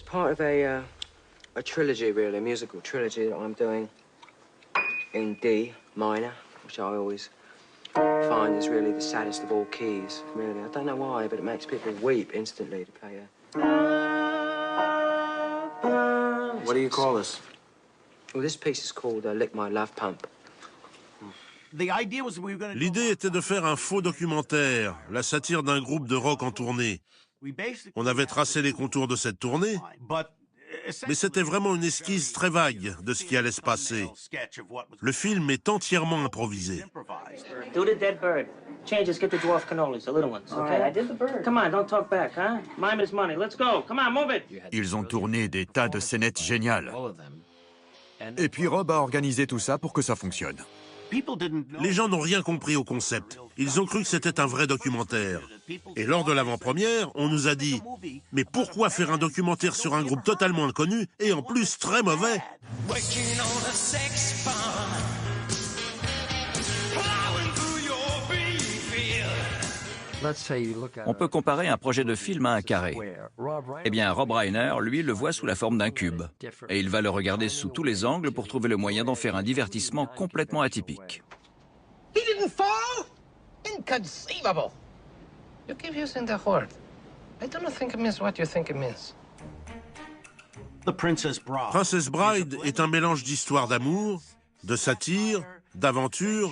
part of a trilogy, really, a musical trilogy that I'm doing in D minor, which I always find is really the saddest of all keys, really. I don't know why, but it makes people weep instantly to play a... What do you call this? Well, this piece is called Lick My Love Pump. L'idée était de faire un faux documentaire, la satire d'un groupe de rock en tournée. On avait tracé les contours de cette tournée, mais c'était vraiment une esquisse très vague de ce qui allait se passer. Le film est entièrement improvisé. Do the dead bird. Changes, get the dwarf cannolis, the little ones, okay? I did the bird. Come on, don't talk back, huh? Mime is money. Let's go. Come on, move it. Ils ont tourné des tas de scénettes géniales. Et puis Rob a organisé tout ça pour que ça fonctionne. Les gens n'ont rien compris au concept. Ils ont cru que c'était un vrai documentaire. Et lors de l'avant-première, on nous a dit « Mais pourquoi faire un documentaire sur un groupe totalement inconnu et en plus très mauvais ?» On peut comparer un projet de film à un carré. Eh bien, Rob Reiner, lui, le voit sous la forme d'un cube. Et il va le regarder sous tous les angles pour trouver le moyen d'en faire un divertissement complètement atypique. He didn't fall? Inconceivable. You keep using the word. I don't think it means what you think it means. Princess Bride est un mélange d'histoires d'amour, de satire, d'aventure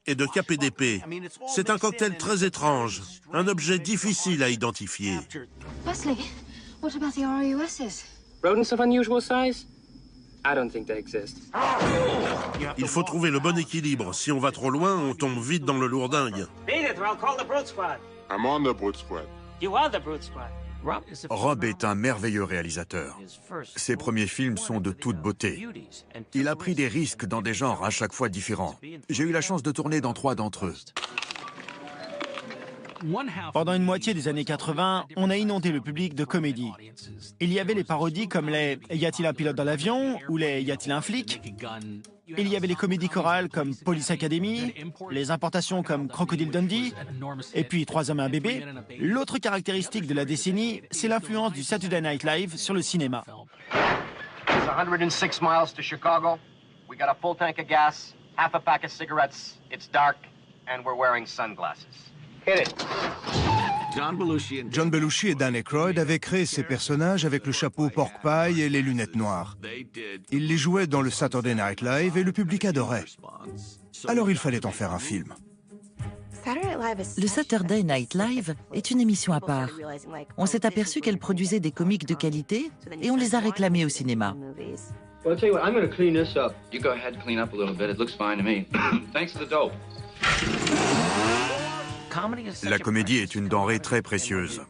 et de cap et d'épée. C'est un cocktail très étrange, un objet difficile à identifier. Wesley, what about the RUSs? Rodents of unusual size? I don't think they exist. Il faut trouver le bon équilibre. Si on va trop loin, on tombe vite dans le lourdingue. Beat it, or I'll call the brute squad. I'm on the Brute Squad. You are the brute squad. Rob est un merveilleux réalisateur. Ses premiers films sont de toute beauté. Il a pris des risques dans des genres à chaque fois différents. J'ai eu la chance de tourner dans 3 d'entre eux. Pendant une moitié des années 80, on a inondé le public de comédies. Il y avait les parodies comme les « Y a-t-il un pilote dans l'avion » ou les « Y a-t-il un flic ?» Il y avait les comédies chorales comme Police Academy, les importations comme Crocodile Dundee, et puis 3 hommes et un bébé. L'autre caractéristique de la décennie, c'est l'influence du Saturday Night Live sur le cinéma. It's 106 miles to Chicago. We got a full tank of gas, half a pack of cigarettes. It's dark, and we're wearing sunglasses. Hit it. John Belushi et Dan Aykroyd avaient créé ces personnages avec le chapeau pork pie et les lunettes noires. Ils les jouaient dans le Saturday Night Live et le public adorait. Alors il fallait en faire un film. Le Saturday Night Live est une émission à part. On s'est aperçu qu'elle produisait des comiques de qualité et on les a réclamés au cinéma. Well, I'll tell you what, I'm going to clean this up. You go ahead and clean up a little bit. It looks fine to me. Thanks for the dope. La comédie est une denrée très précieuse.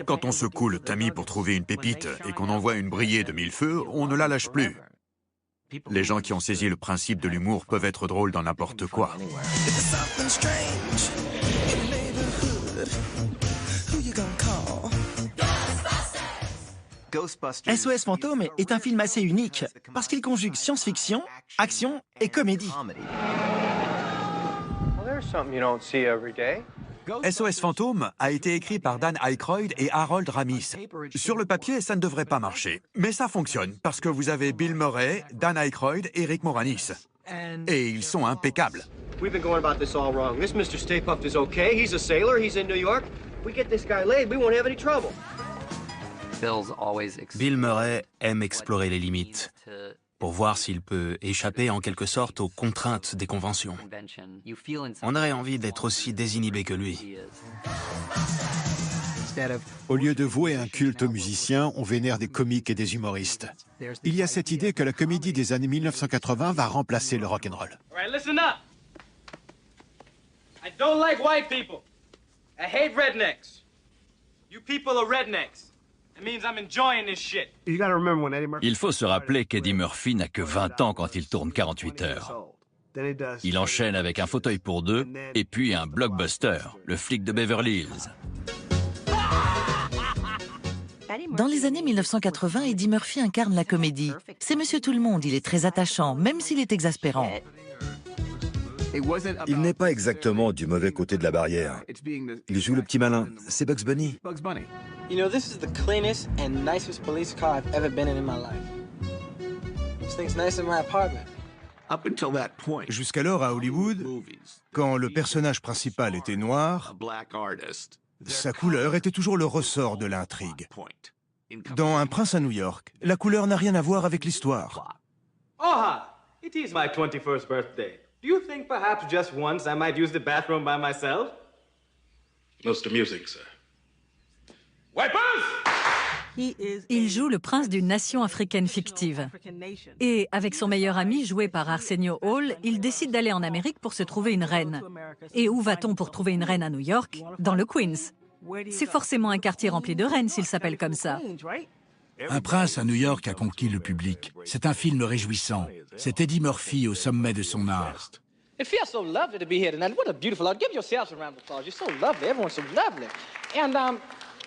Quand on secoue le tamis pour trouver une pépite et qu'on en voit une briller de 1000 feux, on ne la lâche plus. Les gens qui ont saisi le principe de l'humour peuvent être drôles dans n'importe quoi. SOS Fantôme est un film assez unique parce qu'il conjugue science-fiction, action et comédie. SOS Fantôme a été écrit par Dan Aykroyd et Harold Ramis. Sur le papier, ça ne devrait pas marcher. Mais ça fonctionne parce que vous avez Bill Murray, Dan Aykroyd et Rick Moranis. Et ils sont impeccables. We've been going about this all wrong. This Mr. Stay Puft is okay. He's a sailor. He's in New York. We get this guy laid, we won't have any trouble. Bill Murray aime explorer les limites pour voir s'il peut échapper en quelque sorte aux contraintes des conventions. On aurait envie d'être aussi désinhibé que lui. Au lieu de vouer un culte aux musiciens, on vénère des comiques et des humoristes. Il y a cette idée que la comédie des années 1980 va remplacer le rock'n'roll. All right, listen up. I don't like white people. I hate rednecks. You people are rednecks. It means I'm enjoying this shit. Il faut se rappeler qu'Eddie Murphy n'a que 20 ans quand il tourne 48 heures. Il enchaîne avec Un fauteuil pour deux et puis un blockbuster, Le flic de Beverly Hills. Dans les années 1980, Eddie Murphy incarne la comédie. C'est Monsieur Tout-le-Monde, il est très attachant, même s'il est exaspérant. Il n'est pas exactement du mauvais côté de la barrière. Il joue le petit malin. C'est Bugs Bunny. You know, this is the cleanest and nicest police car I've ever been in my life. This thing's nicer than my apartment. Jusqu'alors, à Hollywood, quand le personnage principal était noir, sa couleur était toujours le ressort de l'intrigue. Dans Un prince à New York, la couleur n'a rien à voir avec l'histoire. Oha! It is my 21st birthday. Do you think perhaps just once I might use the bathroom by myself? Most amusing, sir. Wipers! Il joue le prince d'une nation africaine fictive. Et avec son meilleur ami, joué par Arsenio Hall, il décide d'aller en Amérique pour se trouver une reine. Et où va-t-on pour trouver une reine à New York? Dans le Queens. C'est forcément un quartier rempli de reines s'il s'appelle comme ça. Un prince à New York a conquis le public. C'est un film réjouissant. C'est Eddie Murphy au sommet de son art. It feels so lovely to be here tonight. What a beautiful art. Give yourselves a round of applause. You're so lovely. Everyone's so lovely. And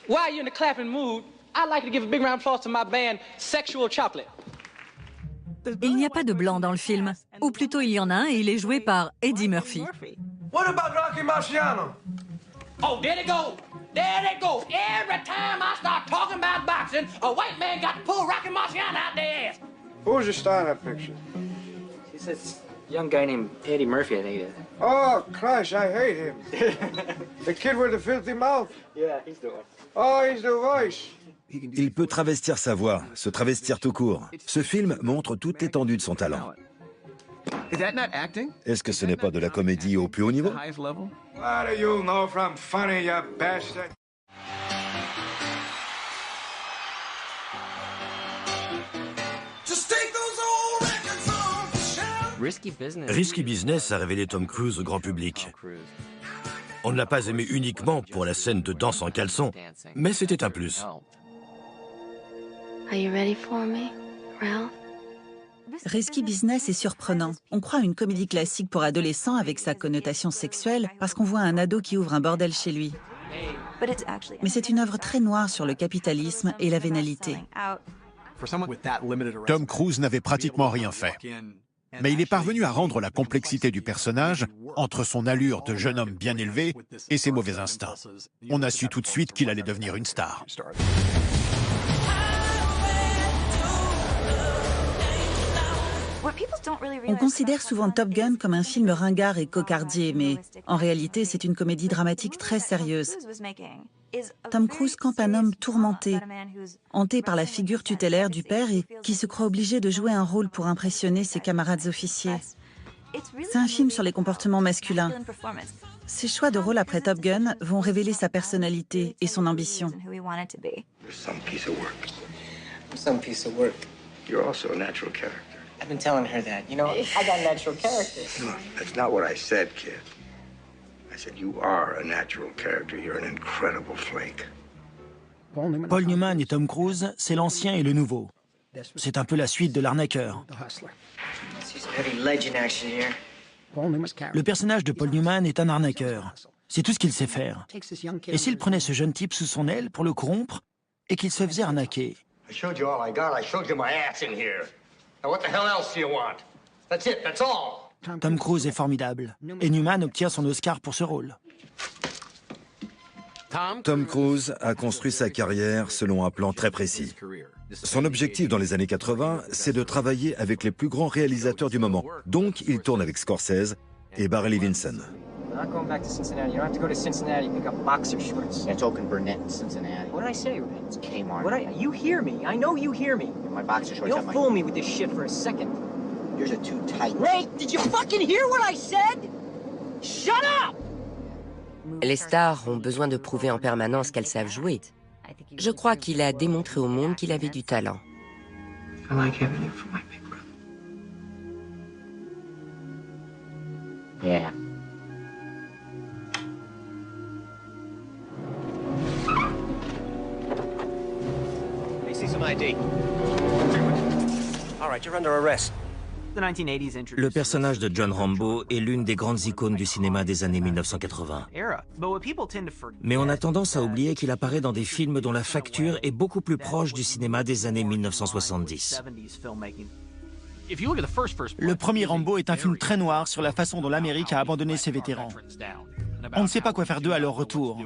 while you're in the clapping mood, I'd like to give a big round of applause to my band, Sexual Chocolate. Il n'y a pas de blanc dans le film. Ou plutôt, il y en a un et il est joué par Eddie Murphy. What about Rocky Marciano? Oh, there they go. There they go. Every time I start talking about boxing, a white man got to pull Rocky Marciano out their ass. Who's your star in that picture? He says, young guy named Eddie Murphy, I think it is. Oh, Christ, I hate him. The kid with the filthy mouth. Yeah, he's the one. Oh, he's the voice. Il peut travestir sa voix, se travestir tout court. Ce film montre toute l'étendue de son talent. Est-ce que ce n'est pas de la comédie au plus haut niveau? What do you know from funny, you bastard? Risky Business a révélé Tom Cruise au grand public. On ne l'a pas aimé uniquement pour la scène de danse en caleçon, mais c'était un plus. Are you ready for me, Ralph? Risky Business est surprenant. On croit à une comédie classique pour adolescents avec sa connotation sexuelle parce qu'on voit un ado qui ouvre un bordel chez lui. Mais c'est une œuvre très noire sur le capitalisme et la vénalité. Tom Cruise n'avait pratiquement rien fait. Mais il est parvenu à rendre la complexité du personnage entre son allure de jeune homme bien élevé et ses mauvais instincts. On a su tout de suite qu'il allait devenir une star. On considère souvent Top Gun comme un film ringard et cocardier, mais en réalité, c'est une comédie dramatique très sérieuse. Tom Cruise campe un homme tourmenté, hanté par la figure tutélaire du père et qui se croit obligé de jouer un rôle pour impressionner ses camarades officiers. C'est un film sur les comportements masculins. Ses choix de rôle après Top Gun vont révéler sa personnalité et son ambition. You're also a natural character. I've been telling her that. You know, I got natural character. No, that's not what I said, kid. I said you are a natural character. You're an incredible flake. Paul Newman et Tom Cruise, c'est l'ancien et le nouveau. C'est un peu la suite de l'arnaqueur. Le personnage de Paul Newman est un arnaqueur. C'est tout ce qu'il sait faire. Et s'il prenait ce jeune type sous son aile pour le corrompre et qu'il se faisait arnaquer? I showed you all I got. I showed you my ass in here. Now what the hell else do you want? That's it, that's all. Tom Cruise est formidable. Et Newman obtient son Oscar pour ce rôle. Tom Cruise a construit sa carrière selon un plan très précis. Son objectif dans les années 80, c'est de travailler avec les plus grands réalisateurs du moment. Donc, il tourne avec Scorsese et Barry Levinson. We're not going back to Cincinnati. You don't have to go to Cincinnati to pick up boxer shorts. That's Oak Burnett in Cincinnati. What did I say? It's Kmart. You hear me. I know you hear me. My boxer shorts. Don't fool me with this shit for a second. Yours are too tight. Ray, did you fucking hear what I said? Shut up! Les stars ont besoin de prouver en permanence qu'elles savent jouer. Je crois qu'il a démontré au monde qu'il avait du talent. I like having you for my big brother. Yeah. Let me see some ID. All right, you're under arrest. Le personnage de John Rambo est l'une des grandes icônes du cinéma des années 1980. Mais on a tendance à oublier qu'il apparaît dans des films dont la facture est beaucoup plus proche du cinéma des années 1970. Le premier Rambo est un film très noir sur la façon dont l'Amérique a abandonné ses vétérans. On ne sait pas quoi faire d'eux à leur retour.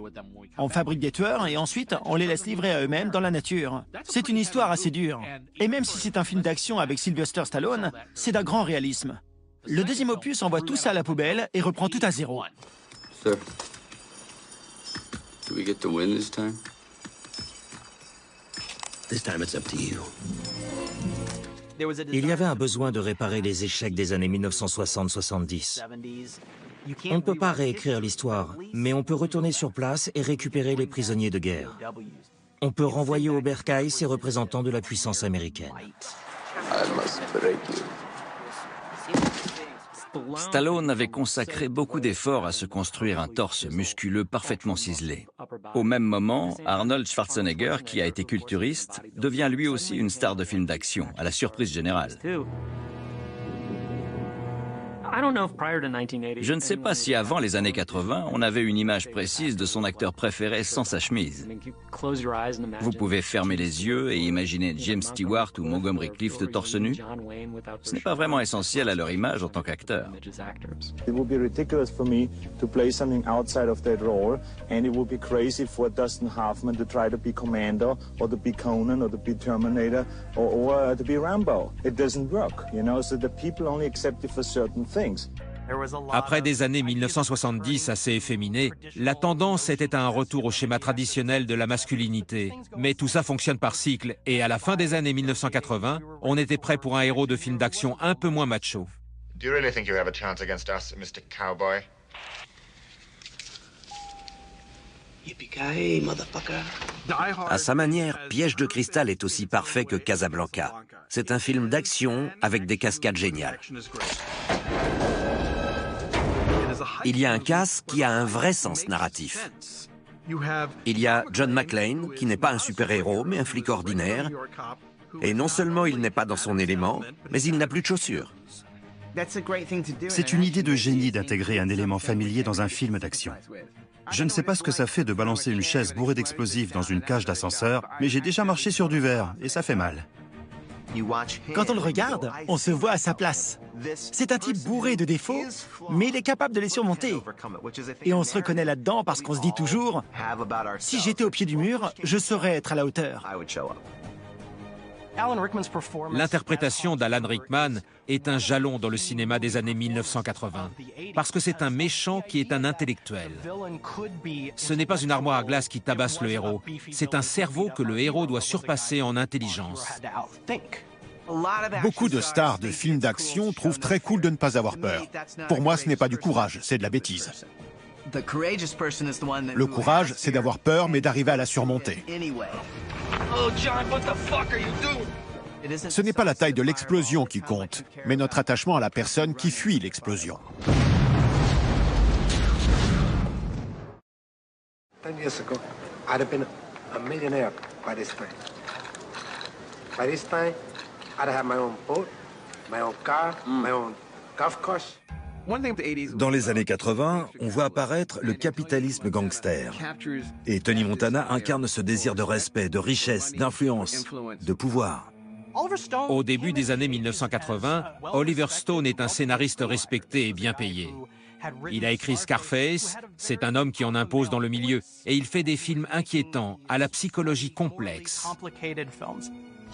On fabrique des tueurs et ensuite on les laisse livrer à eux-mêmes dans la nature. C'est une histoire assez dure. Et même si c'est un film d'action avec Sylvester Stallone, c'est d'un grand réalisme. Le deuxième opus envoie tout ça à la poubelle et reprend tout à zéro. Sir, do we get to win this time? This time it's up to you. Il y avait un besoin de réparer les échecs des années 1960-70. On ne peut pas réécrire l'histoire, mais on peut retourner sur place et récupérer les prisonniers de guerre. On peut renvoyer au bercail ces représentants de la puissance américaine. I must break you. Stallone avait consacré beaucoup d'efforts à se construire un torse musculeux parfaitement ciselé. Au même moment, Arnold Schwarzenegger, qui a été culturiste, devient lui aussi une star de film d'action, à la surprise générale. Je ne sais pas si avant les années 80, on avait une image précise de son acteur préféré sans sa chemise. Vous pouvez fermer les yeux et imaginer James Stewart ou Montgomery Clift torse nu. Ce n'est pas vraiment essentiel à leur image en tant qu'acteur. It would be ridiculous for me to play something outside of that role, and it would be crazy for Dustin Hoffman to try to be Commando, or to be Conan, or to be Terminator, or to be Rambo. It doesn't work, you know, so the people only accept it for certain things. Après des années 1970 assez efféminées, la tendance était à un retour au schéma traditionnel de la masculinité. Mais tout ça fonctionne par cycle, et à la fin des années 1980, on était prêt pour un héros de film d'action un peu moins macho. Do you really think you have a chance against us, Mr. Cowboy? Yippee-ki-yay, motherfucker. À sa manière, Piège de cristal est aussi parfait que Casablanca. C'est un film d'action avec des cascades géniales. Il y a un casse qui a un vrai sens narratif. Il y a John McClane, qui n'est pas un super-héros, mais un flic ordinaire. Et non seulement il n'est pas dans son élément, mais il n'a plus de chaussures. C'est une idée de génie d'intégrer un élément familier dans un film d'action. Je ne sais pas ce que ça fait de balancer une chaise bourrée d'explosifs dans une cage d'ascenseur, mais j'ai déjà marché sur du verre, et ça fait mal. Quand on le regarde, on se voit à sa place. C'est un type bourré de défauts, mais il est capable de les surmonter. Et on se reconnaît là-dedans parce qu'on se dit toujours « Si j'étais au pied du mur, je saurais être à la hauteur ». L'interprétation d'Alan Rickman est un jalon dans le cinéma des années 1980, parce que c'est un méchant qui est un intellectuel. Ce n'est pas une armoire à glace qui tabasse le héros, c'est un cerveau que le héros doit surpasser en intelligence. Beaucoup de stars de films d'action trouvent très cool de ne pas avoir peur. Pour moi, ce n'est pas du courage, c'est de la bêtise. Le courage, c'est d'avoir peur, mais d'arriver à la surmonter. Ce n'est pas la taille de l'explosion qui compte, mais notre attachement à la personne qui fuit l'explosion. 10 years ago, I'd have been a millionaire by this time. By this time, I'd have my own boat, my own car, my own golf course. Dans les années 80, on voit apparaître le capitalisme gangster. Et Tony Montana incarne ce désir de respect, de richesse, d'influence, de pouvoir. Au début des années 1980, Oliver Stone est un scénariste respecté et bien payé. Il a écrit Scarface, c'est un homme qui en impose dans le milieu, et il fait des films inquiétants, à la psychologie complexe.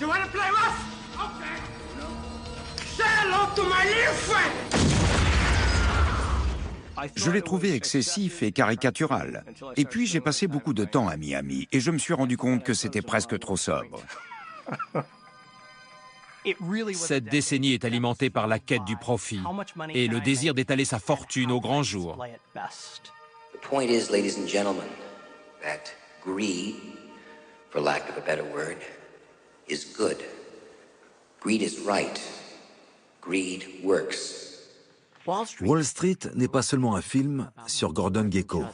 You wanna play rough? Okay. Say hello to my little friend. Je l'ai trouvé excessif et caricatural. Et puis j'ai passé beaucoup de temps à Miami et je me suis rendu compte que c'était presque trop sobre. Cette décennie est alimentée par la quête du profit et le désir d'étaler sa fortune au grand jour. The point is, ladies and gentlemen, that greed, for lack of a better word, is good. Greed is right. Greed works. Wall Street n'est pas seulement un film sur Gordon Gekko.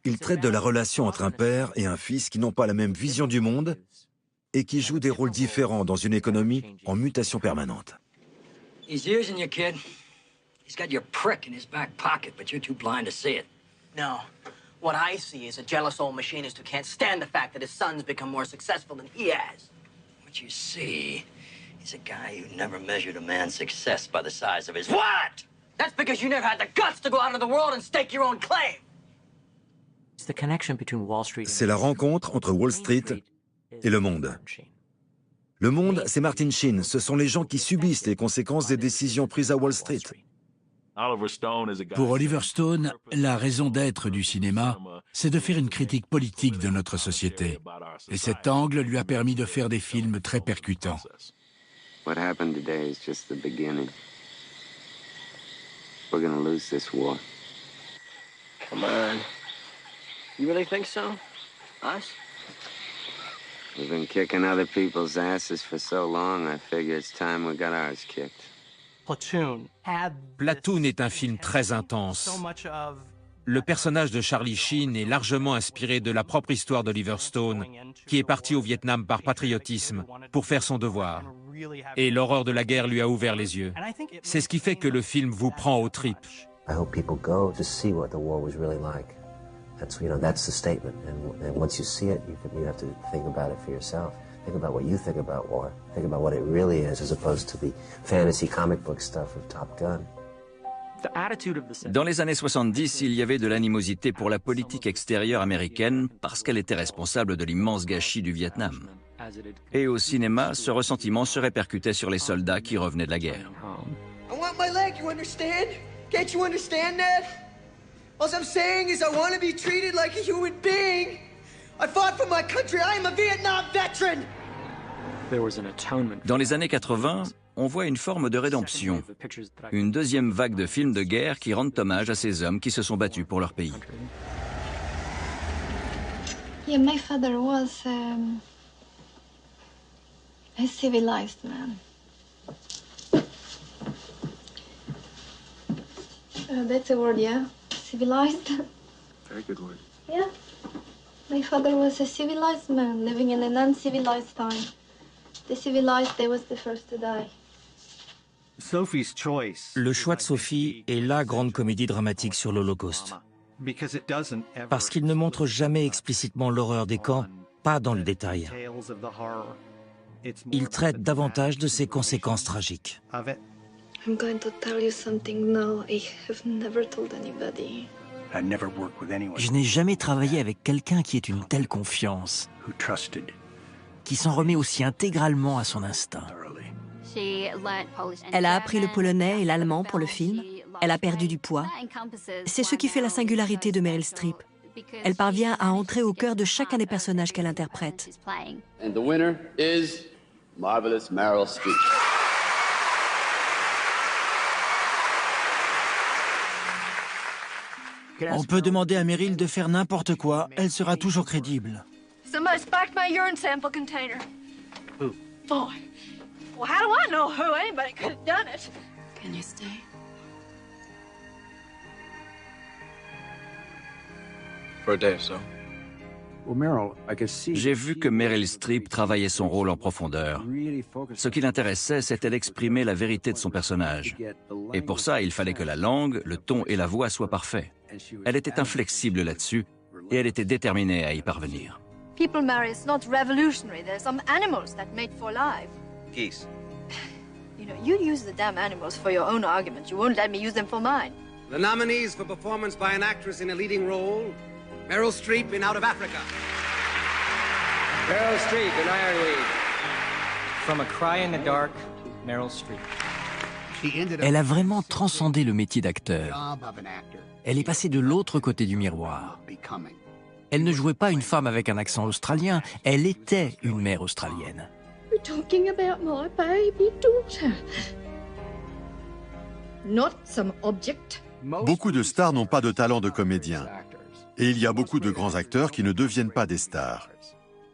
Il traite de la relation entre un père et un fils qui n'ont pas la même vision du monde et qui jouent des rôles différents dans une économie en mutation permanente. He's using you, kid. He's got your prick in his back pocket, but you're too blind to see it. No. What I see is a jealous old machinist who can't stand the fact that his son's become more successful than he has. What you see He's a guy who never measured a man's success by the size of his what? That's because you never had the guts to go out into the world and stake your own claim. It's the connection between Wall Street. C'est la rencontre entre Wall Street et le monde. Le monde, c'est Martin Sheen. Ce sont les gens qui subissent les conséquences des décisions prises à Wall Street. Pour Oliver Stone, la raison d'être du cinéma, c'est de faire une critique politique de notre société. Et cet angle lui a permis de faire des films très percutants. What happened today is just the beginning. We're gonna lose this war. Come on. You really think so? Us? We've been kicking other people's asses for so long, I figure it's time we got ours kicked. Platoon est un film très intense. Le personnage de Charlie Sheen est largement inspiré de la propre histoire d'Oliver Stone, qui est parti au Vietnam par patriotisme, pour faire son devoir. Et l'horreur de la guerre lui a ouvert les yeux. C'est ce qui fait que le film vous prend aux tripes. I hope people go to see what the war was really like. That's the statement. And once you see it, you have to think about it for yourself. Think about what you think about war. Think about what it really is, as opposed to the fantasy comic book stuff of Top Gun. Dans les années 70, il y avait de l'animosité pour la politique extérieure américaine parce qu'elle était responsable de l'immense gâchis du Vietnam. Et au cinéma, ce ressentiment se répercutait sur les soldats qui revenaient de la guerre. I want my leg, you understand? Can't you understand that? All I'm saying is I want to be treated like a human being. I fought for my country. I am a Vietnam veteran. Dans les années 80, on voit une forme de rédemption, une deuxième vague de films de guerre qui rendent hommage à ces hommes qui se sont battus pour leur pays. Yeah, my father was a civilized man. That's a word, yeah? Civilized? Very good word. Yeah. My father was a civilized man living in an uncivilized time. The civilized, they was the first to die. Le choix de Sophie est la grande comédie dramatique sur l'Holocauste. Parce qu'il ne montre jamais explicitement l'horreur des camps, pas dans le détail. Il traite davantage de ses conséquences tragiques. I'm going to tell you something now I have never told anybody. Je n'ai jamais travaillé avec quelqu'un qui ait une telle confiance, qui s'en remet aussi intégralement à son instinct. Elle a appris le polonais et l'allemand pour le film. Elle a perdu du poids. C'est ce qui fait la singularité de Meryl Streep. Elle parvient à entrer au cœur de chacun des personnages qu'elle interprète. And the winner is Marvelous Meryl Streep. On peut demander à Meryl de faire n'importe quoi, elle sera toujours crédible. Somebody spiked my urine sample container. Who? Boy. Well, how do I know who? Anybody could have done it. Can you stay? For a day or so. J'ai vu que Meryl Streep travaillait son rôle en profondeur. Ce qui l'intéressait, c'était d'exprimer la vérité de son personnage. Et pour ça, il fallait que la langue, le ton et la voix soient parfaits. Elle était inflexible là-dessus, et elle était déterminée à y parvenir. People marry, it's not revolutionary. There's some animals that mate for life. Geese. You know, you use the damn animals for your own argument. You won't let me use them for mine. The nominees for performance by an actress in a leading role: Meryl Streep in Out of Africa. Meryl Streep in Iron Weed. From A Cry in the Dark, Meryl Streep. Elle a vraiment transcendé le métier d'acteur. Elle est passée de l'autre côté du miroir. Elle ne jouait pas une femme avec un accent australien, elle était une mère australienne. We're talking about my baby daughter. Not some object. Beaucoup de stars n'ont pas de talent de comédien. Et il y a beaucoup de grands acteurs qui ne deviennent pas des stars.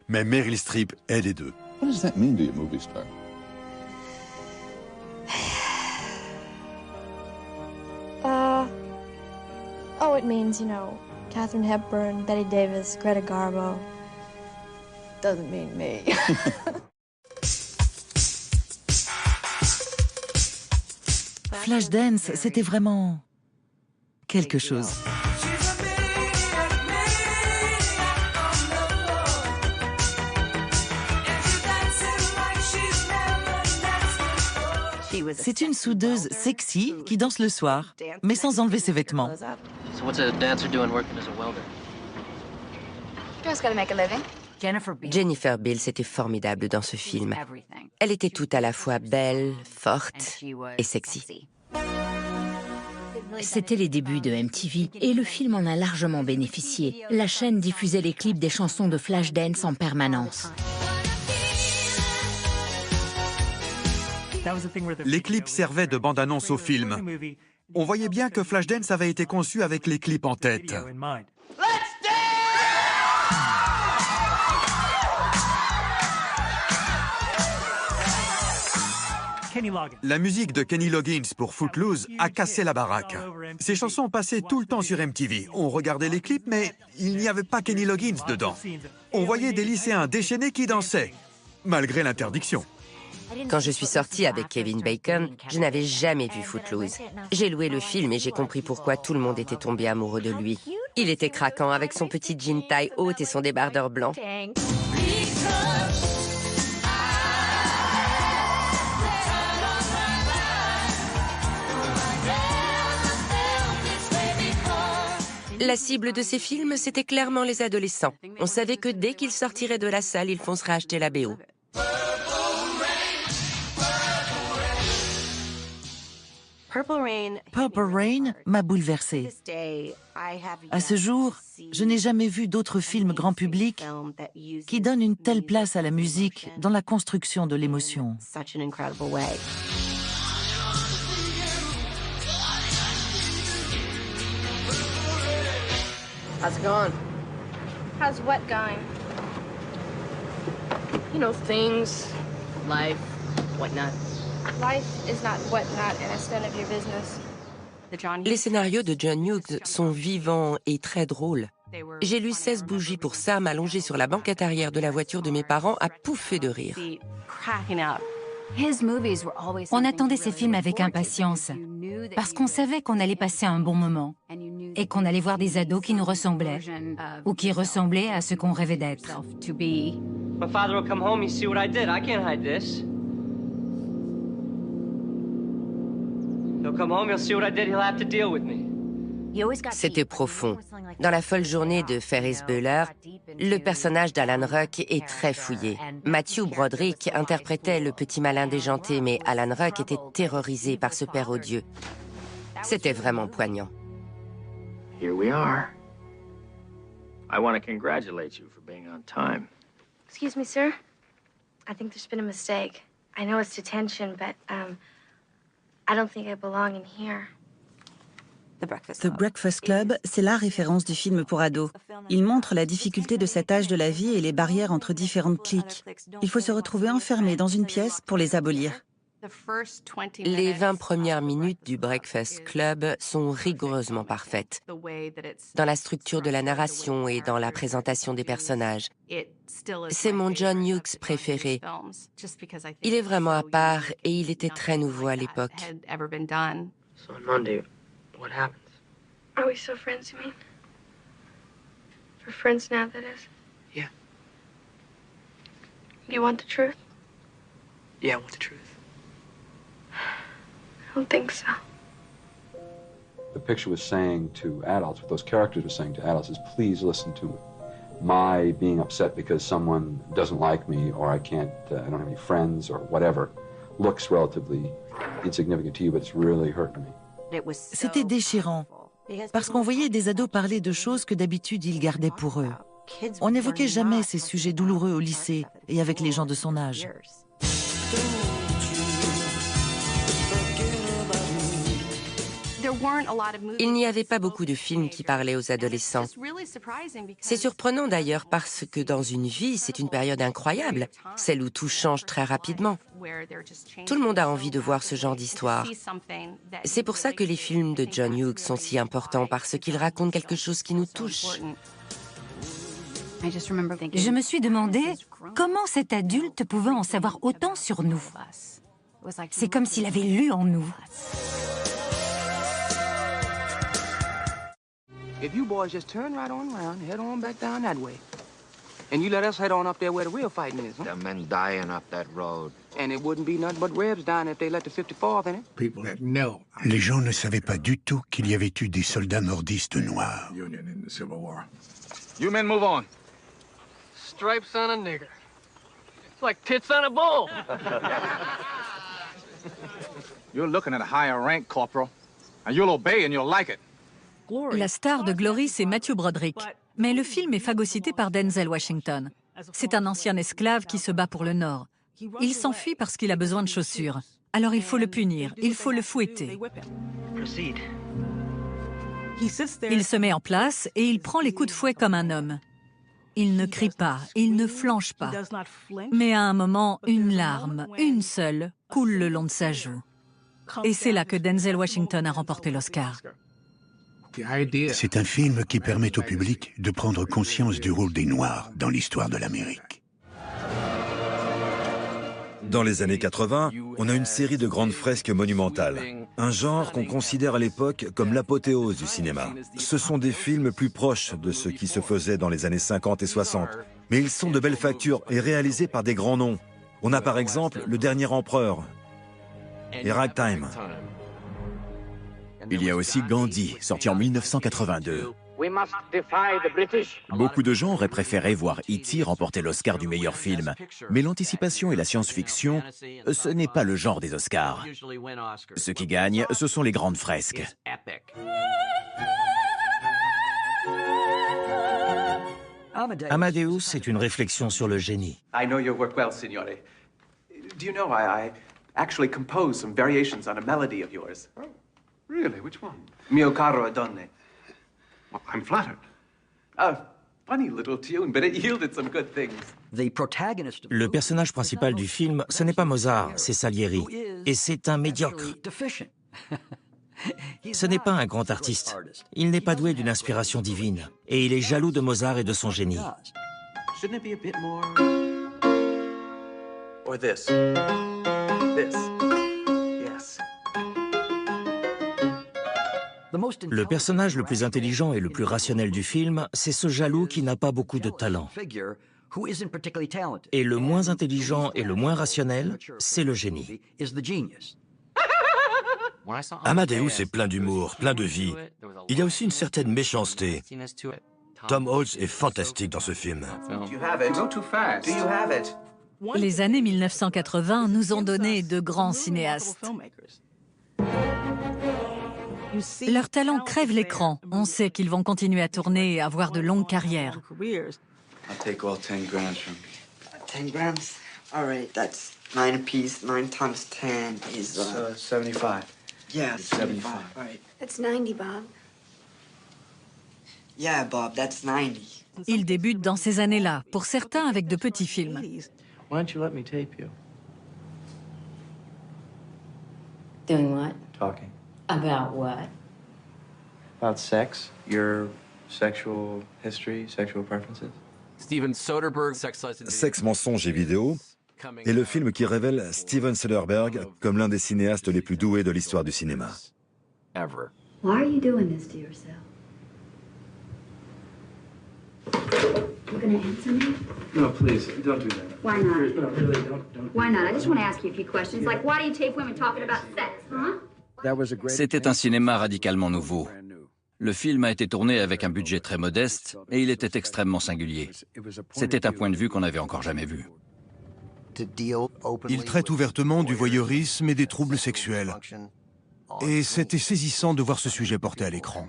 Mais Meryl Streep est les deux. What does that mean to you, movie star? Oh, it means, you know, Katharine Hepburn, Bette Davis, Greta Garbo. Doesn't mean me. Flashdance, c'était vraiment quelque chose. C'est une soudeuse sexy qui danse le soir, mais sans enlever ses vêtements. So what's a dancer doing working as a welder? Just gotta make a living. Jennifer Beals était formidable dans ce film. Elle était tout à la fois belle, forte et sexy. C'était les débuts de MTV et le film en a largement bénéficié. La chaîne diffusait les clips des chansons de Flashdance en permanence. Les clips servaient de bande-annonce au film. On voyait bien que Flashdance avait été conçu avec les clips en tête. La musique de Kenny Loggins pour Footloose a cassé la baraque. Ces chansons passaient tout le temps sur MTV. On regardait les clips, mais il n'y avait pas Kenny Loggins dedans. On voyait des lycéens déchaînés qui dansaient, malgré l'interdiction. Quand je suis sortie avec Kevin Bacon, je n'avais jamais vu Footloose. J'ai loué le film et j'ai compris pourquoi tout le monde était tombé amoureux de lui. Il était craquant avec son petit jean taille haute et son débardeur blanc. La cible de ces films, c'était clairement les adolescents. On savait que dès qu'ils sortiraient de la salle, ils fonceraient acheter la BO. Purple Rain m'a bouleversée. À ce jour, je n'ai jamais vu d'autres films grand public qui donnent une telle place à la musique dans la construction de l'émotion. How's it going? How's what going? You know, things, life, whatnot. Life is not whatnot, and it's none of your business. Les scénarios de John Hughes sont vivants et très drôles. J'ai lu 16 bougies pour Sam allongé sur la banquette arrière de la voiture de mes parents à pouffer de rire. On attendait ces films avec impatience, parce qu'on savait qu'on allait passer un bon moment et qu'on allait voir des ados qui nous ressemblaient ou qui ressemblaient à ce qu'on rêvait d'être. My father will come home, you see what I did. I can't hide this. He'll come home, he'll see what I did, he'll have to deal with me. C'était profond. Dans La folle journée de Ferris Bueller, le personnage d'Alan Ruck est très fouillé. Matthew Broderick interprétait le petit malin déjanté, mais Alan Ruck était terrorisé par ce père odieux. C'était vraiment poignant. Here we are. I want to congratulate you for being on time. Excuse me, sir. I think there's been a mistake. I know it's detention, but I don't think I belong in here. The Breakfast Club, c'est la référence du film pour ados. Il montre la difficulté de cet âge de la vie et les barrières entre différentes cliques. Il faut se retrouver enfermé dans une pièce pour les abolir. Les 20 premières minutes du Breakfast Club sont rigoureusement parfaites, dans la structure de la narration et dans la présentation des personnages. C'est mon John Hughes préféré. Il est vraiment à part et il était très nouveau à l'époque. So on Monday, what happens? Are we still friends, you mean? We're friends now, that is? Yeah. You want the truth? Yeah, I want the truth. I don't think so. The picture was saying to adults, what those characters were saying to adults is, please listen to me. My being upset because someone doesn't like me or I don't have any friends or whatever, looks relatively insignificant to you, but it's really hurting me. C'était déchirant, parce qu'on voyait des ados parler de choses que d'habitude ils gardaient pour eux. On n'évoquait jamais ces sujets douloureux au lycée et avec les gens de son âge. Il n'y avait pas beaucoup de films qui parlaient aux adolescents. C'est surprenant d'ailleurs parce que dans une vie, c'est une période incroyable, celle où tout change très rapidement. Tout le monde a envie de voir ce genre d'histoire. C'est pour ça que les films de John Hughes sont si importants, parce qu'ils racontent quelque chose qui nous touche. Je me suis demandé comment cet adulte pouvait en savoir autant sur nous. C'est comme s'il avait lu en nous. If you boys just turn right on around, head on back down that way. And you let us head on up there where the real fighting is, huh? There are men dying up that road. And it wouldn't be nothing but Rebs dying if they let the 54th in it. Les gens ne savaient pas du tout qu'il y avait eu des soldats nordistes noirs. You men move on. Stripes on a nigger. It's like tits on a bull. You're looking at a higher rank, Corporal. And you'll obey and you'll like it. La star de Glory, c'est Matthew Broderick. Mais le film est phagocyté par Denzel Washington. C'est un ancien esclave qui se bat pour le Nord. Il s'enfuit parce qu'il a besoin de chaussures. Alors il faut le punir, il faut le fouetter. Il se met en place et il prend les coups de fouet comme un homme. Il ne crie pas, il ne flanche pas. Mais à un moment, une larme, une seule, coule le long de sa joue. Et c'est là que Denzel Washington a remporté l'Oscar. C'est un film qui permet au public de prendre conscience du rôle des Noirs dans l'histoire de l'Amérique. Dans les années 80, on a une série de grandes fresques monumentales. Un genre qu'on considère à l'époque comme l'apothéose du cinéma. Ce sont des films plus proches de ce qui se faisait dans les années 50 et 60. Mais ils sont de belle facture et réalisés par des grands noms. On a par exemple Le Dernier Empereur et Ragtime. Il y a aussi Gandhi, sorti en 1982. We must defy the British. Beaucoup de gens auraient préféré voir E.T. remporter l'Oscar du meilleur film. Mais l'anticipation et la science-fiction, ce n'est pas le genre des Oscars. Ce qui gagne, ce sont les grandes fresques. Amadeus est une réflexion sur le génie. I know your work well, Signore. Do you know I actually composed some variations on a melody of yours? Oh, really? Which one? Mio caro Adonne. Well, I'm flattered. A funny little tune, but it yielded some good things. Le personnage principal du film, ce n'est pas Mozart, c'est Salieri. Et c'est un médiocre. Ce n'est pas un grand artiste. Il n'est pas doué d'une inspiration divine. Et il est jaloux de Mozart et de son génie. Shouldn't it be a bit more... Or this. This. Yes. Le personnage le plus intelligent et le plus rationnel du film, c'est ce jaloux qui n'a pas beaucoup de talent. Et le moins intelligent et le moins rationnel, c'est le génie. Amadeus est plein d'humour, plein de vie. Il y a aussi une certaine méchanceté. Tom Holtz est fantastique dans ce film. Les années 1980 nous ont donné de grands cinéastes. Leur talent crève l'écran. On sait qu'ils vont continuer à tourner et avoir de longues carrières. I'll take all 10 grams from 10 grams? All right, that's 9 apiece. 9 times 10 is... 75. Yeah, 75. All right. That's 90, Bob. Yeah, Bob, that's 90. Ils débutent dans ces années-là, pour certains avec de petits films. Why don't you let me tape you? Doing what? Talking. About what? About sex, your sexual history, sexual preferences. Steven Soderbergh, Sexe, mensonge et vidéo est le film qui révèle Steven Soderbergh comme l'un des cinéastes les plus doués de l'histoire du cinéma. Ever. Why are you doing this to yourself? You gonna answer me? No, please, don't do that. Why not? No, really, don't. Why not? I just want to ask you a few questions. Like, why do you tape women talking about sex, huh? C'était un cinéma radicalement nouveau. Le film a été tourné avec un budget très modeste et il était extrêmement singulier. C'était un point de vue qu'on n'avait encore jamais vu. Il traite ouvertement du voyeurisme et des troubles sexuels. Et c'était saisissant de voir ce sujet porté à l'écran.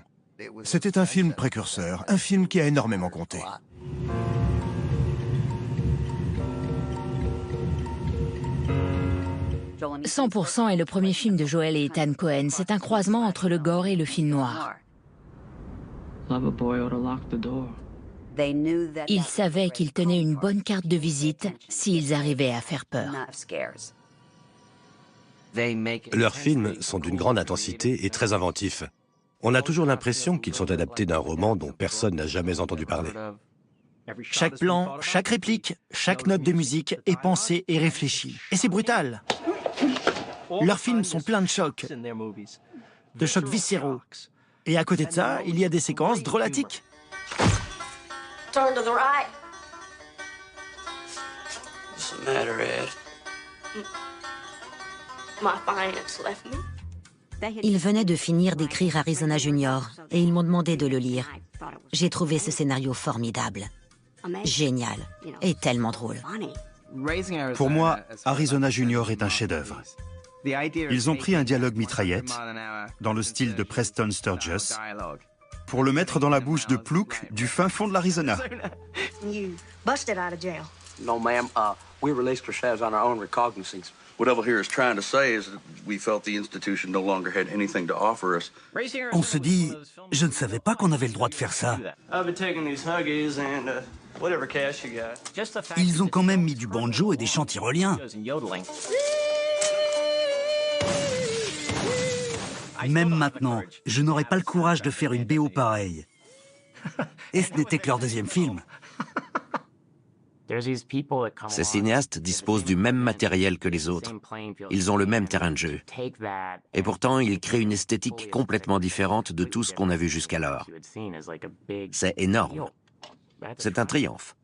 C'était un film précurseur, un film qui a énormément compté. « 100% est le premier film de Joel et Ethan Coen. C'est un croisement entre le gore et le film noir. Ils savaient qu'ils tenaient une bonne carte de visite s'ils arrivaient à faire peur. Leurs films sont d'une grande intensité et très inventifs. On a toujours l'impression qu'ils sont adaptés d'un roman dont personne n'a jamais entendu parler. Chaque plan, chaque réplique, chaque note de musique est pensée et réfléchie. Et c'est brutal. Leurs films sont pleins de chocs viscéraux. Et à côté de ça, il y a des séquences drôlatiques. Turn to the right. What's the matter, Ed? My finance left me. Ils venaient de finir d'écrire Arizona Junior et ils m'ont demandé de le lire. J'ai trouvé ce scénario formidable, génial et tellement drôle. Pour moi, Arizona Junior est un chef-d'œuvre. Ils ont pris un dialogue mitraillette, dans le style de Preston Sturges, pour le mettre dans la bouche de Plouk du fin fond de l'Arizona. You busted out of jail. No, ma'am. We released ourselves on our own recognizance. What Evel here is trying to say is that we felt the institution no longer had anything to offer us. On se dit, je ne savais pas qu'on avait le droit de faire ça. Ils ont quand même mis du banjo et des chants tyroliens. Même maintenant, je n'aurais pas le courage de faire une BO pareille. Et ce n'était que leur deuxième film. Ces cinéastes disposent du même matériel que les autres. Ils ont le même terrain de jeu. Et pourtant, ils créent une esthétique complètement différente de tout ce qu'on a vu jusqu'alors. C'est énorme. C'est un triomphe.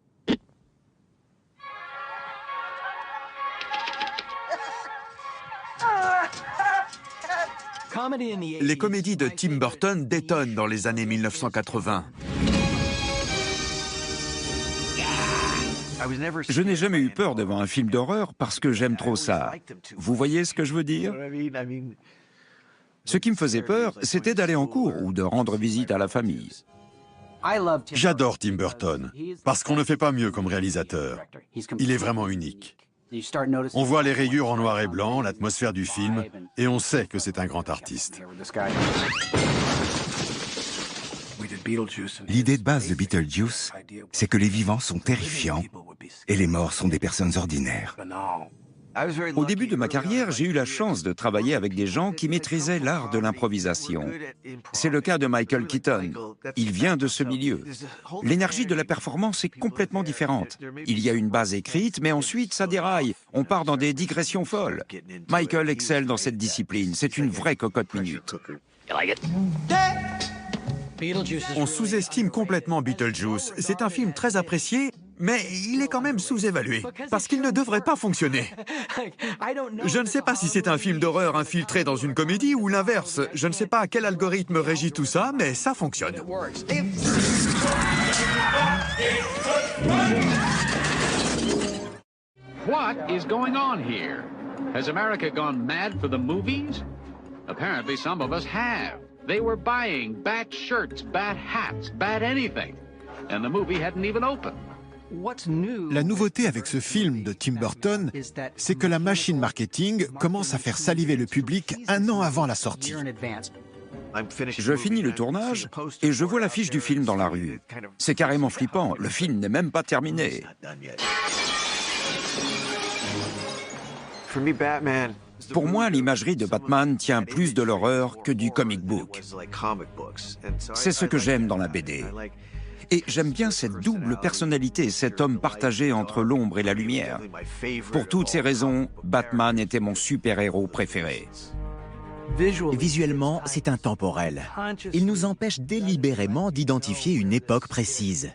Les comédies de Tim Burton détonnent dans les années 1980. Je n'ai jamais eu peur devant un film d'horreur parce que j'aime trop ça. Vous voyez ce que je veux dire? Ce qui me faisait peur, c'était d'aller en cours ou de rendre visite à la famille. J'adore Tim Burton, parce qu'on ne fait pas mieux comme réalisateur. Il est vraiment unique. On voit les rayures en noir et blanc, l'atmosphère du film, et on sait que c'est un grand artiste. L'idée de base de Beetlejuice, c'est que les vivants sont terrifiants et les morts sont des personnes ordinaires. Au début de ma carrière, j'ai eu la chance de travailler avec des gens qui maîtrisaient l'art de l'improvisation. C'est le cas de Michael Keaton. Il vient de ce milieu. L'énergie de la performance est complètement différente. Il y a une base écrite, mais ensuite ça déraille. On part dans des digressions folles. Michael excelle dans cette discipline. C'est une vraie cocotte minute. On sous-estime complètement Beetlejuice. C'est un film très apprécié, mais il est quand même sous-évalué, parce qu'il ne devrait pas fonctionner. Je ne sais pas si c'est un film d'horreur infiltré dans une comédie ou l'inverse. Je ne sais pas quel algorithme régit tout ça, mais ça fonctionne. What is going on here? Has America gone mad for the movies? Apparently some of us have. They were buying bad shirts, bad hats, bad anything. And the movie hadn't even opened. La nouveauté avec ce film de Tim Burton, c'est que la machine marketing commence à faire saliver le public un an avant la sortie. Je finis le tournage et je vois l'affiche du film dans la rue. C'est carrément flippant, le film n'est même pas terminé. Pour moi, l'imagerie de Batman tient plus de l'horreur que du comic book. C'est ce que j'aime dans la BD. Et j'aime bien cette double personnalité, cet homme partagé entre l'ombre et la lumière. Pour toutes ces raisons, Batman était mon super-héros préféré. Visuellement, c'est intemporel. Il nous empêche délibérément d'identifier une époque précise.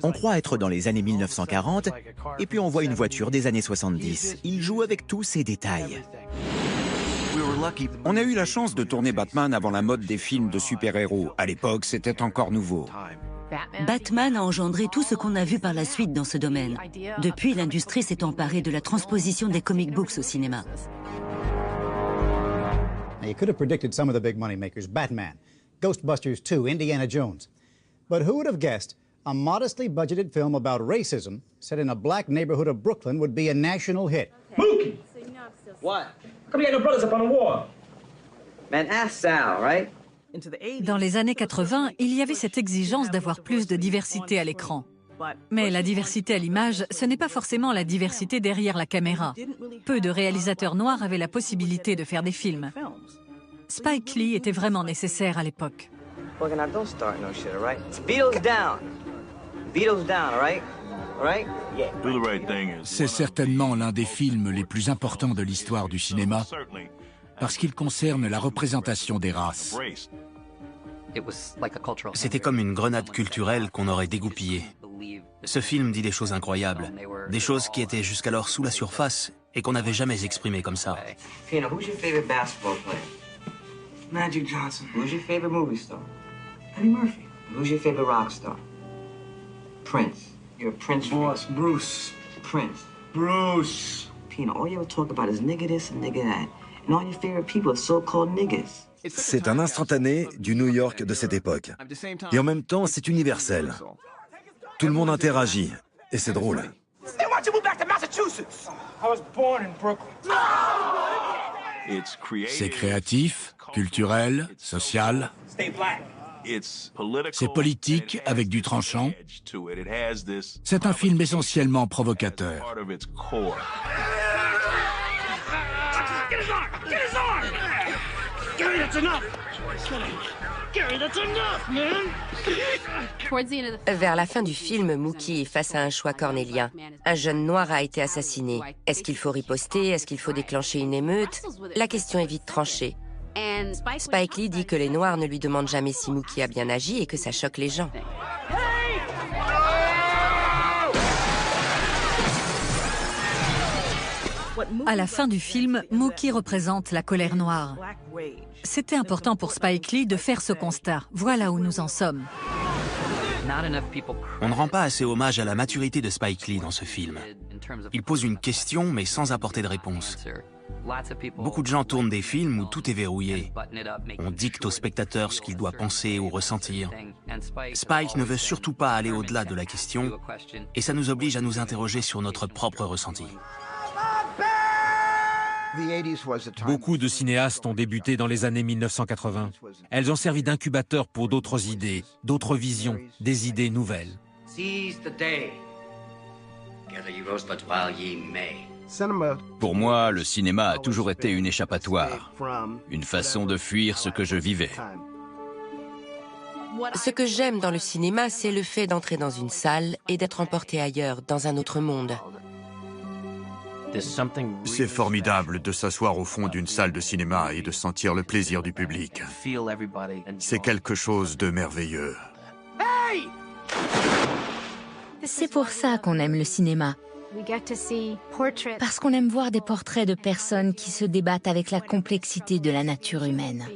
On croit être dans les années 1940, et puis on voit une voiture des années 70. Il joue avec tous ces détails. On a eu la chance de tourner Batman avant la mode des films de super-héros. À l'époque, c'était encore nouveau. Batman a engendré tout ce qu'on a vu par la suite dans ce domaine. Depuis, l'industrie s'est emparée de la transposition des comic books au cinéma. Now, you could have predicted some of the big money makers, Batman, Ghostbusters 2, Indiana Jones. But who would have guessed a modestly budgeted film about racism set in a black neighborhood of Brooklyn would be a national hit? Mookie! What? Come get no brothers up on the wall. Man, ask Sal, right? Dans les années 80, il y avait cette exigence d'avoir plus de diversité à l'écran. Mais la diversité à l'image, ce n'est pas forcément la diversité derrière la caméra. Peu de réalisateurs noirs avaient la possibilité de faire des films. Spike Lee était vraiment nécessaire à l'époque. C'est certainement l'un des films les plus importants de l'histoire du cinéma, parce qu'il concerne la représentation des races. C'était comme une grenade culturelle qu'on aurait dégoupillée. Ce film dit des choses incroyables, des choses qui étaient jusqu'alors sous la surface et qu'on n'avait jamais exprimées comme ça. Pino, who's your favorite basketball player? Magic Johnson. Who's your favorite movie star? Eddie Murphy. Who's your favorite rock star? Prince. You're a Prince boss. Bruce. Prince. Bruce. Pino, all you ever talk about is nigga this and nigga that. And all your favorite people are so-called niggas. C'est un instantané du New York de cette époque. Et en même temps, c'est universel. Tout le monde interagit, et c'est drôle. C'est créatif, culturel, social. C'est politique avec du tranchant. C'est un film essentiellement provocateur. Vers la fin du film, Mookie est face à un choix cornélien. Un jeune noir a été assassiné. Est-ce qu'il faut riposter? Est-ce qu'il faut déclencher une émeute? La question est vite tranchée. Spike Lee dit que les Noirs ne lui demandent jamais si Mookie a bien agi et que ça choque les gens. À la fin du film, Mookie représente la colère noire. C'était important pour Spike Lee de faire ce constat. Voilà où nous en sommes. On ne rend pas assez hommage à la maturité de Spike Lee dans ce film. Il pose une question mais sans apporter de réponse. Beaucoup de gens tournent des films où tout est verrouillé. On dicte au spectateur ce qu'il doit penser ou ressentir. Spike ne veut surtout pas aller au-delà de la question et ça nous oblige à nous interroger sur notre propre ressenti. Beaucoup de cinéastes ont débuté dans les années 1980. Elles ont servi d'incubateur pour d'autres idées, d'autres visions, des idées nouvelles. Pour moi, le cinéma a toujours été une échappatoire, une façon de fuir ce que je vivais. Ce que j'aime dans le cinéma, c'est le fait d'entrer dans une salle et d'être emporté ailleurs, dans un autre monde. C'est formidable de s'asseoir au fond d'une salle de cinéma et de sentir le plaisir du public. C'est quelque chose de merveilleux. C'est pour ça qu'on aime le cinéma. Parce qu'on aime voir des portraits de personnes qui se débattent avec la complexité de la nature humaine.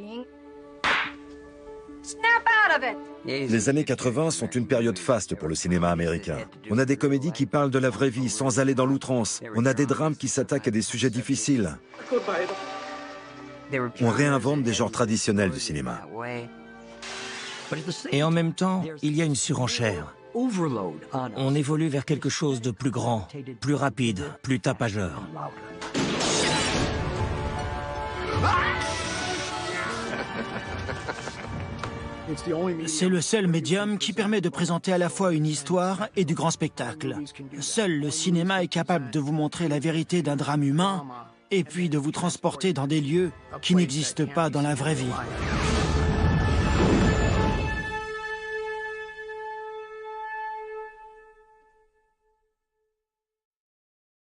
Les années 80 sont une période faste pour le cinéma américain. On a des comédies qui parlent de la vraie vie sans aller dans l'outrance. On a des drames qui s'attaquent à des sujets difficiles. On réinvente des genres traditionnels du cinéma. Et en même temps, il y a une surenchère. On évolue vers quelque chose de plus grand, plus rapide, plus tapageur. C'est le seul médium qui permet de présenter à la fois une histoire et du grand spectacle. Seul le cinéma est capable de vous montrer la vérité d'un drame humain et puis de vous transporter dans des lieux qui n'existent pas dans la vraie vie.